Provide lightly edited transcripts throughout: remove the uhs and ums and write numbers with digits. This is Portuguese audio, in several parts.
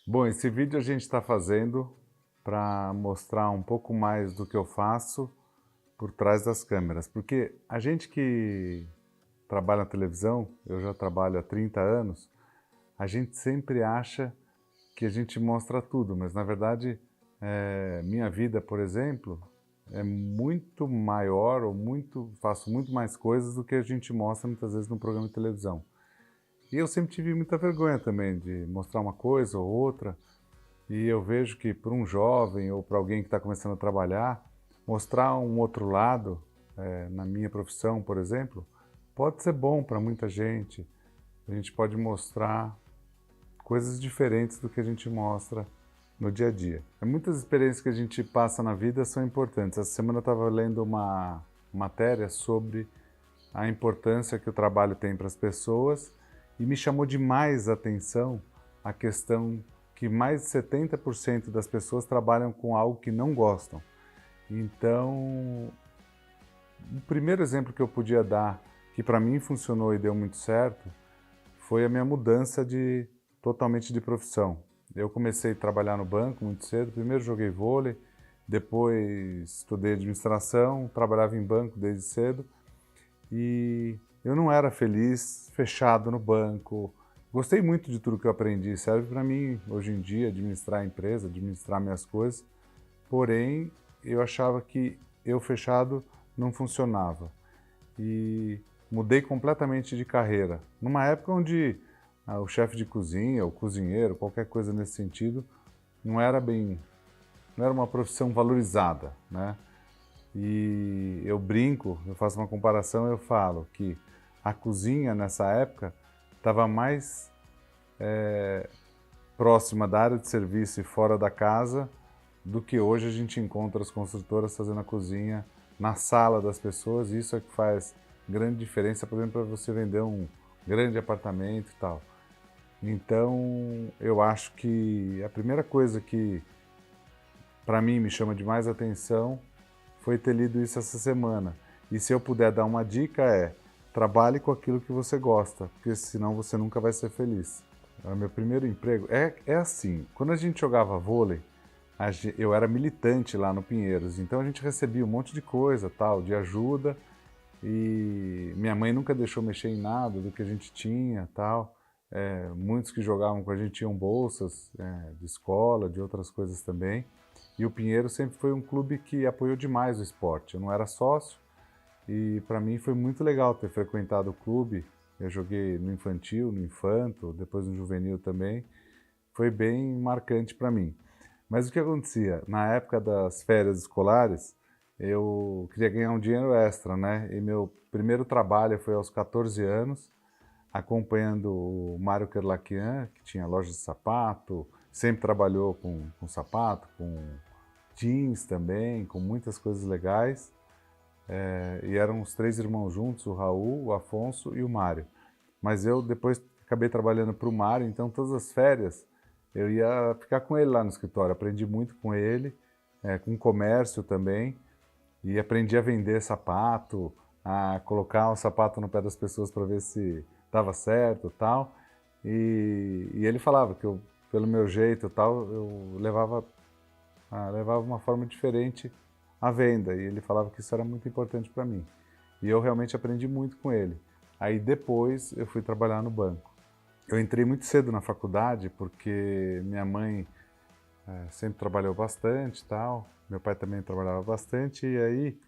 Bom, esse vídeo a gente está fazendo para mostrar um pouco mais do que eu faço por trás das câmeras, porque a gente que trabalha na televisão, eu já trabalho há 30 anos, a gente sempre acha que a gente mostra tudo, mas na verdade minha vida, por exemplo, é muito maior ou faço muito mais coisas do que a gente mostra muitas vezes no programa de televisão. E eu sempre tive muita vergonha também de mostrar uma coisa ou outra. E eu vejo que para um jovem ou para alguém que está começando a trabalhar, mostrar um outro lado, na minha profissão, por exemplo, pode ser bom para muita gente. A gente pode mostrar coisas diferentes do que a gente mostra no dia a dia. Muitas experiências que a gente passa na vida são importantes. Essa semana eu estava lendo uma matéria sobre a importância que o trabalho tem para as pessoas e me chamou demais a atenção a questão que mais de 70% das pessoas trabalham com algo que não gostam. Então, o primeiro exemplo que eu podia dar, que para mim funcionou e deu muito certo, foi a minha mudança totalmente de profissão. Eu comecei a trabalhar no banco muito cedo, primeiro joguei vôlei, depois estudei administração, trabalhava em banco desde cedo, e eu não era feliz, fechado no banco. Gostei muito de tudo que eu aprendi, serve para mim hoje em dia administrar a empresa, administrar minhas coisas, porém eu achava que eu fechado não funcionava. E mudei completamente de carreira, numa época onde o chefe de cozinha, o cozinheiro, qualquer coisa nesse sentido, não era bem, não era uma profissão valorizada, né? E eu brinco, eu faço uma comparação, eu falo que a cozinha nessa época estava mais próxima da área de serviço e fora da casa do que hoje a gente encontra as construtoras fazendo a cozinha na sala das pessoas. E isso é que faz grande diferença, por exemplo, para você vender um grande apartamento e tal. Então, eu acho que a primeira coisa que para mim me chama demais atenção foi ter lido isso essa semana. E se eu puder dar uma dica trabalhe com aquilo que você gosta, porque senão você nunca vai ser feliz. Meu primeiro emprego é assim, quando a gente jogava vôlei, eu era militante lá no Pinheiros, então a gente recebia um monte de coisa, tal, de ajuda, e minha mãe nunca deixou mexer em nada do que a gente tinha, tal. Muitos que jogavam com a gente tinham bolsas de escola, de outras coisas também. E o Pinheiro sempre foi um clube que apoiou demais o esporte. Eu não era sócio e para mim foi muito legal ter frequentado o clube. Eu joguei no infantil, no infanto, depois no juvenil também. Foi bem marcante para mim. Mas o que acontecia? Na época das férias escolares, eu queria ganhar um dinheiro extra, né? E meu primeiro trabalho foi aos 14 anos, acompanhando o Mário Kerlakian, que tinha loja de sapato, sempre trabalhou com sapato, com jeans também, com muitas coisas legais. E eram os três irmãos juntos, o Raul, o Afonso e o Mário. Mas eu depois acabei trabalhando para o Mário, então todas as férias eu ia ficar com ele lá no escritório. Aprendi muito com ele, com comércio também, e aprendi a vender sapato, a colocar o sapato no pé das pessoas para ver se dava certo e tal. E ele falava que eu, pelo meu jeito e tal, eu levava uma forma diferente à venda, e ele falava que isso era muito importante para mim. E eu realmente aprendi muito com ele. Aí depois eu fui trabalhar no banco. Eu entrei muito cedo na faculdade porque minha mãe sempre trabalhou bastante e tal, meu pai também trabalhava bastante, e aí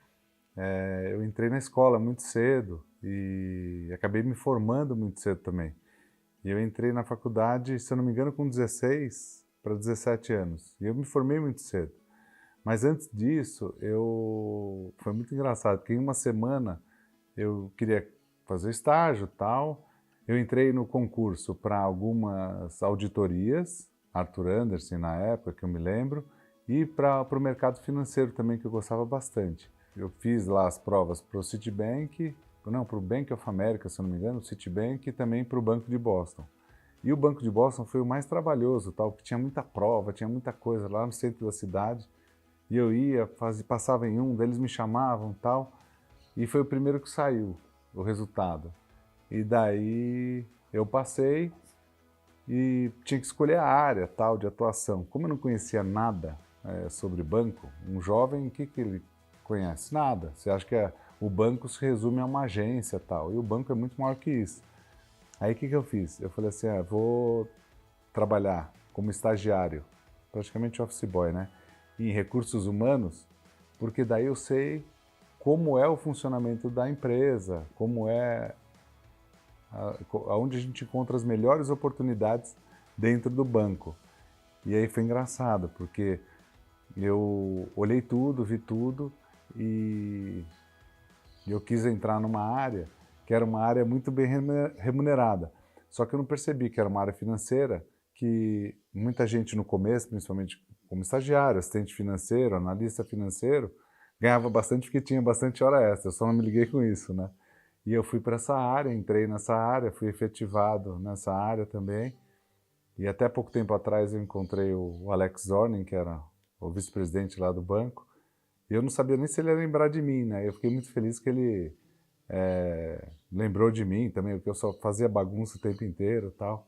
eu entrei na escola muito cedo e acabei me formando muito cedo também. E eu entrei na faculdade, se eu não me engano, com 16 para 17 anos. E eu me formei muito cedo. Mas antes disso, foi muito engraçado, porque em uma semana eu queria fazer estágio e tal. Eu entrei no concurso para algumas auditorias, Arthur Andersen na época, que eu me lembro, e para o mercado financeiro também, que eu gostava bastante. Eu fiz lá as provas para o Citibank, não, para o Bank of America, se eu não me engano, o Citibank, e também para o Banco de Boston. E o Banco de Boston foi o mais trabalhoso, tal, porque tinha muita prova, tinha muita coisa lá no centro da cidade. E eu ia, passava em um, deles me chamavam e tal, e foi o primeiro que saiu, o resultado. E daí eu passei, e tinha que escolher a área tal de atuação. Como eu não conhecia nada sobre banco, um jovem, o que ele conhece? Nada. Você acha que o banco se resume a uma agência tal, e o banco é muito maior que isso. Aí o que eu fiz? Eu falei assim, vou trabalhar como estagiário, praticamente office boy, né? Em recursos humanos, porque daí eu sei como é o funcionamento da empresa, como é aonde a gente encontra as melhores oportunidades dentro do banco. E aí foi engraçado, porque eu olhei tudo, vi tudo e eu quis entrar numa área que era uma área muito bem remunerada. Só que eu não percebi que era uma área financeira, que muita gente no começo, principalmente como estagiário, assistente financeiro, analista financeiro, ganhava bastante porque tinha bastante hora extra, eu só não me liguei com isso, né? E eu fui para essa área, entrei nessa área, fui efetivado nessa área também. E até pouco tempo atrás eu encontrei o Alex Zornin, que era o vice-presidente lá do banco, e eu não sabia nem se ele ia lembrar de mim, né? Eu fiquei muito feliz que ele lembrou de mim também, porque eu só fazia bagunça o tempo inteiro e tal.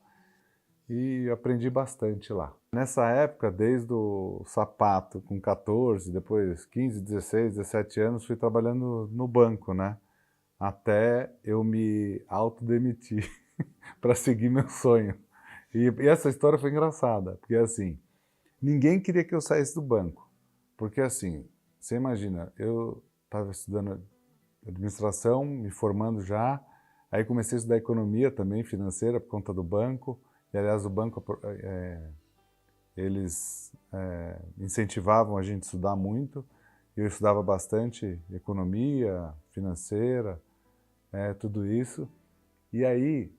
E eu aprendi bastante lá. Nessa época, desde o sapato com 14, depois 15, 16, 17 anos, fui trabalhando no banco, né? Até eu me autodemitir para seguir meu sonho. E essa história foi engraçada, porque assim, ninguém queria que eu saísse do banco. Porque assim, você imagina, eu estava estudando administração, me formando já, aí comecei a estudar economia também, financeira, por conta do banco, e aliás o banco, eles incentivavam a gente a estudar muito, eu estudava bastante economia, financeira, tudo isso, e aí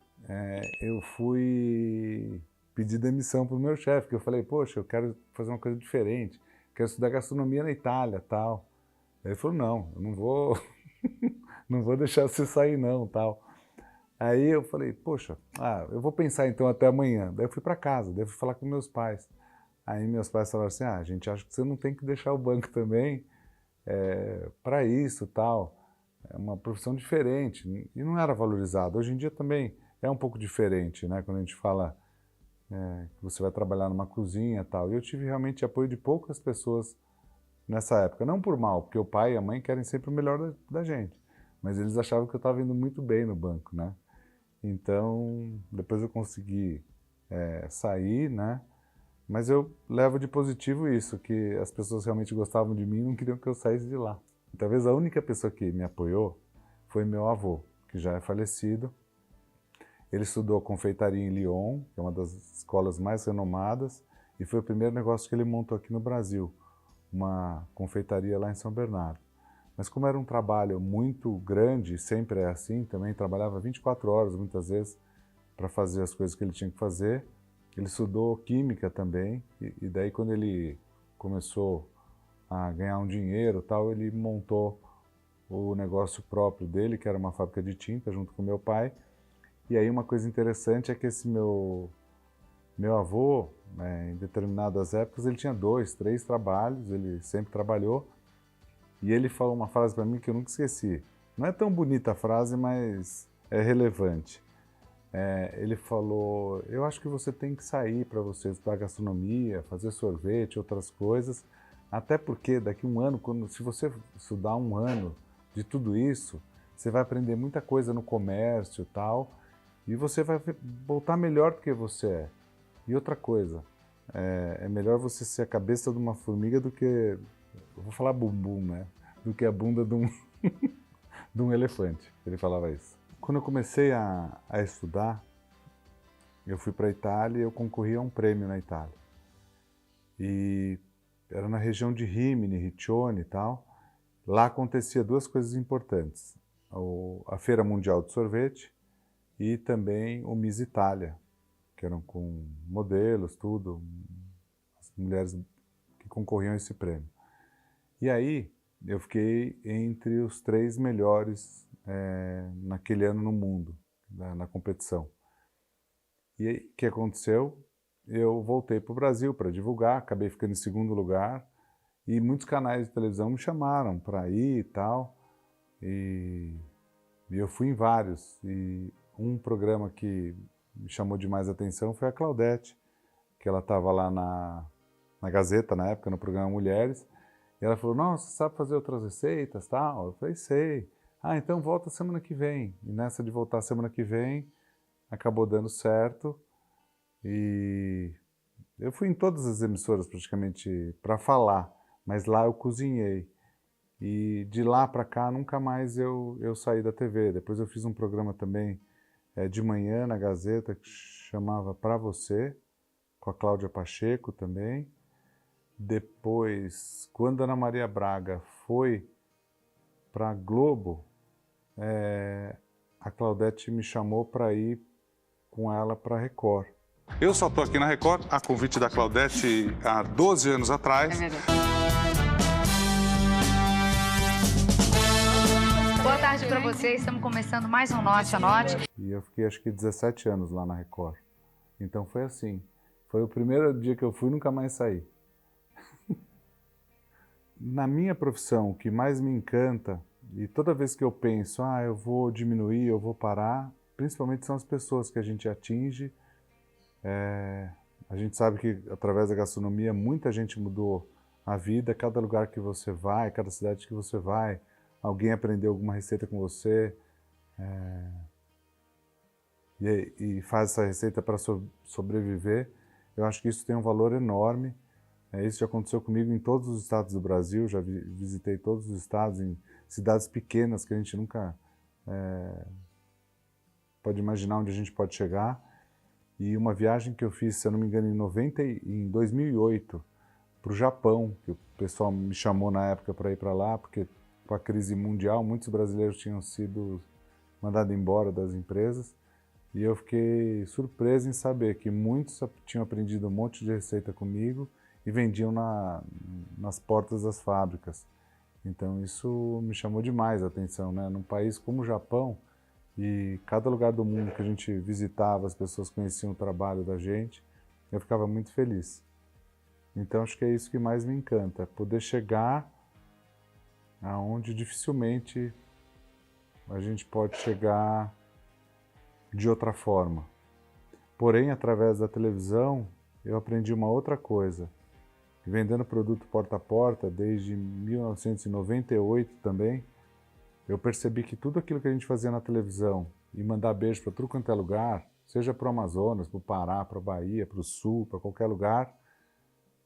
eu fui pedir demissão para o meu chefe, que eu falei, poxa, eu quero fazer uma coisa diferente, quero estudar gastronomia na Itália, tal. Ele falou, não, eu não vou, não vou deixar você sair não, tal. Aí eu falei, poxa, eu vou pensar então até amanhã. Daí eu fui para casa, daí eu fui falar com meus pais. Aí meus pais falaram assim, a gente acha que você não tem que deixar o banco também para isso, tal. É uma profissão diferente e não era valorizado. Hoje em dia também é um pouco diferente, né? Quando a gente fala que você vai trabalhar numa cozinha e tal. E eu tive realmente apoio de poucas pessoas nessa época. Não por mal, porque o pai e a mãe querem sempre o melhor da gente. Mas eles achavam que eu estava indo muito bem no banco, né? Então, depois eu consegui sair, né? Mas eu levo de positivo isso, que as pessoas realmente gostavam de mim e não queriam que eu saísse de lá. Talvez a única pessoa que me apoiou foi meu avô, que já é falecido. Ele estudou confeitaria em Lyon, que é uma das escolas mais renomadas, e foi o primeiro negócio que ele montou aqui no Brasil, uma confeitaria lá em São Bernardo. Mas como era um trabalho muito grande, sempre é assim, também trabalhava 24 horas muitas vezes para fazer as coisas que ele tinha que fazer. Ele estudou química também, e daí quando ele começou a ganhar um dinheiro tal, ele montou o negócio próprio dele, que era uma fábrica de tinta, junto com meu pai. E aí uma coisa interessante é que esse meu avô, em determinadas épocas, ele tinha 2, 3 trabalhos, ele sempre trabalhou, e ele falou uma frase para mim que eu nunca esqueci. Não é tão bonita a frase, mas é relevante. Ele falou, eu acho que você tem que sair para você estudar gastronomia, fazer sorvete, outras coisas, até porque daqui a um ano, se você estudar um ano de tudo isso, você vai aprender muita coisa no comércio e tal, e você vai voltar melhor do que você é. E outra coisa, é melhor você ser a cabeça de uma formiga do que, eu vou falar bumbum, né? Do que a bunda de um elefante. Ele falava isso. Quando eu comecei a estudar, eu fui para a Itália e eu concorri a um prêmio na Itália. E era na região de Rimini, Riccione e tal. Lá acontecia duas coisas importantes. A Feira Mundial de Sorvete e também o Miss Itália, que eram com modelos, tudo, as mulheres que concorriam a esse prêmio. E aí eu fiquei entre os 3 melhores naquele ano no mundo, na competição. E o que aconteceu? Eu voltei para o Brasil para divulgar, acabei ficando em segundo lugar, e muitos canais de televisão me chamaram para ir e tal, e eu fui em vários. E um programa que me chamou demais a atenção foi a Claudete, que ela estava lá na Gazeta, na época, no programa Mulheres, e ela falou, nossa, você sabe fazer outras receitas, tal? Eu falei, sei. Ah, então volta semana que vem. E nessa de voltar semana que vem, acabou dando certo, e eu fui em todas as emissoras praticamente para falar, mas lá eu cozinhei. E de lá para cá nunca mais eu saí da TV. Depois eu fiz um programa também de manhã na Gazeta que chamava Pra Você, com a Cláudia Pacheco também. Depois, quando a Ana Maria Braga foi para a Globo, a Claudete me chamou para ir com ela para a Record. Eu só estou aqui na Record a convite da Claudete há 12 anos atrás. Boa tarde para vocês, estamos começando mais um Norte a Norte. E eu fiquei acho que 17 anos lá na Record. Então foi assim, foi o primeiro dia que eu fui e nunca mais saí. Na minha profissão, o que mais me encanta, e toda vez que eu penso, eu vou diminuir, eu vou parar, principalmente são as pessoas que a gente atinge. A gente sabe que através da gastronomia muita gente mudou a vida, cada lugar que você vai, cada cidade que você vai, alguém aprendeu alguma receita com você e faz essa receita para sobreviver. Eu acho que isso tem um valor enorme. Isso já aconteceu comigo em todos os estados do Brasil, já visitei todos os estados, em cidades pequenas que a gente nunca pode imaginar onde a gente pode chegar. E uma viagem que eu fiz, se eu não me engano, em 2008, para o Japão, que o pessoal me chamou na época para ir para lá, porque com a crise mundial, muitos brasileiros tinham sido mandados embora das empresas. E eu fiquei surpreso em saber que muitos tinham aprendido um monte de receita comigo e vendiam nas portas das fábricas. Então isso me chamou demais a atenção, né? Num país como o Japão, e cada lugar do mundo que a gente visitava, as pessoas conheciam o trabalho da gente, eu ficava muito feliz. Então acho que é isso que mais me encanta, poder chegar aonde dificilmente a gente pode chegar de outra forma. Porém, através da televisão, eu aprendi uma outra coisa. Vendendo produto porta a porta, desde 1998 também, eu percebi que tudo aquilo que a gente fazia na televisão e mandar beijo para tudo quanto é lugar, seja para o Amazonas, para o Pará, para a Bahia, para o Sul, para qualquer lugar,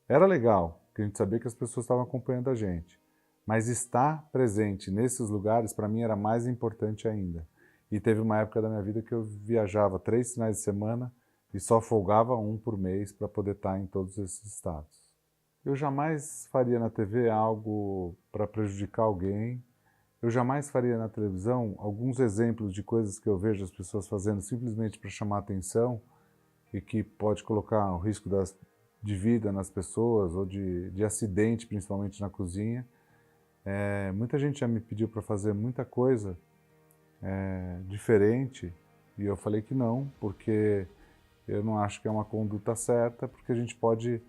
era legal, porque a gente sabia que as pessoas estavam acompanhando a gente. Mas estar presente nesses lugares, para mim, era mais importante ainda. E teve uma época da minha vida que eu viajava 3 finais de semana e só folgava um por mês para poder estar em todos esses estados. Eu jamais faria na TV algo para prejudicar alguém. Eu jamais faria na televisão alguns exemplos de coisas que eu vejo as pessoas fazendo simplesmente para chamar atenção e que pode colocar o risco de vida nas pessoas ou de acidente, principalmente na cozinha. Muita gente já me pediu para fazer muita coisa diferente e eu falei que não, porque eu não acho que é uma conduta certa, porque a gente pode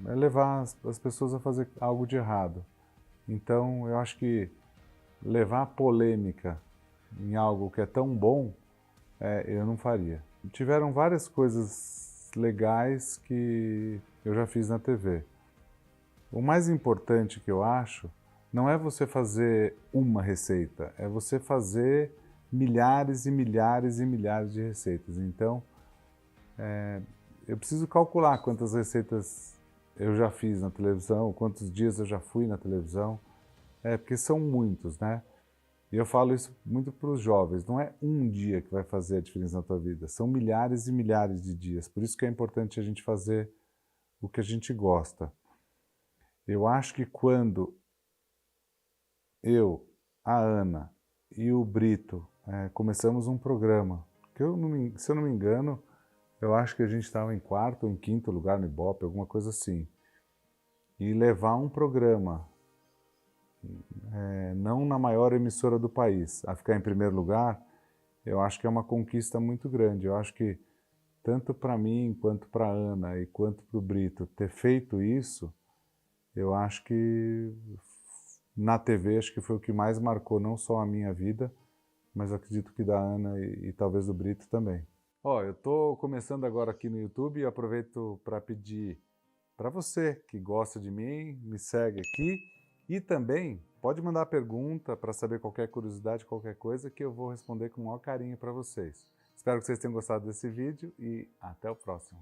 levar as pessoas a fazer algo de errado. Então eu acho que levar polêmica em algo que é tão bom, eu não faria. Tiveram várias coisas legais que eu já fiz na TV. O mais importante que eu acho não é você fazer uma receita, é você fazer milhares e milhares e milhares de receitas. Então, eu preciso calcular quantas receitas eu já fiz na televisão, quantos dias eu já fui na televisão, porque são muitos, né? E eu falo isso muito para os jovens, não é um dia que vai fazer a diferença na tua vida, são milhares e milhares de dias. Por isso que é importante a gente fazer o que a gente gosta. Eu acho que quando eu, a Ana e o Brito começamos um programa, que se eu não me engano, eu acho que a gente estava em 4º ou em 5º lugar no Ibope, alguma coisa assim. E levar um programa, não na maior emissora do país, a ficar em primeiro lugar, eu acho que é uma conquista muito grande. Eu acho que tanto para mim, quanto para a Ana e quanto para o Brito ter feito isso, eu acho que na TV acho que foi o que mais marcou não só a minha vida, mas acredito que da Ana e talvez do Brito também. Ó, eu tô começando agora aqui no YouTube e aproveito para pedir para você que gosta de mim, me segue aqui e também pode mandar pergunta para saber qualquer curiosidade, qualquer coisa que eu vou responder com o maior carinho para vocês. Espero que vocês tenham gostado desse vídeo e até o próximo.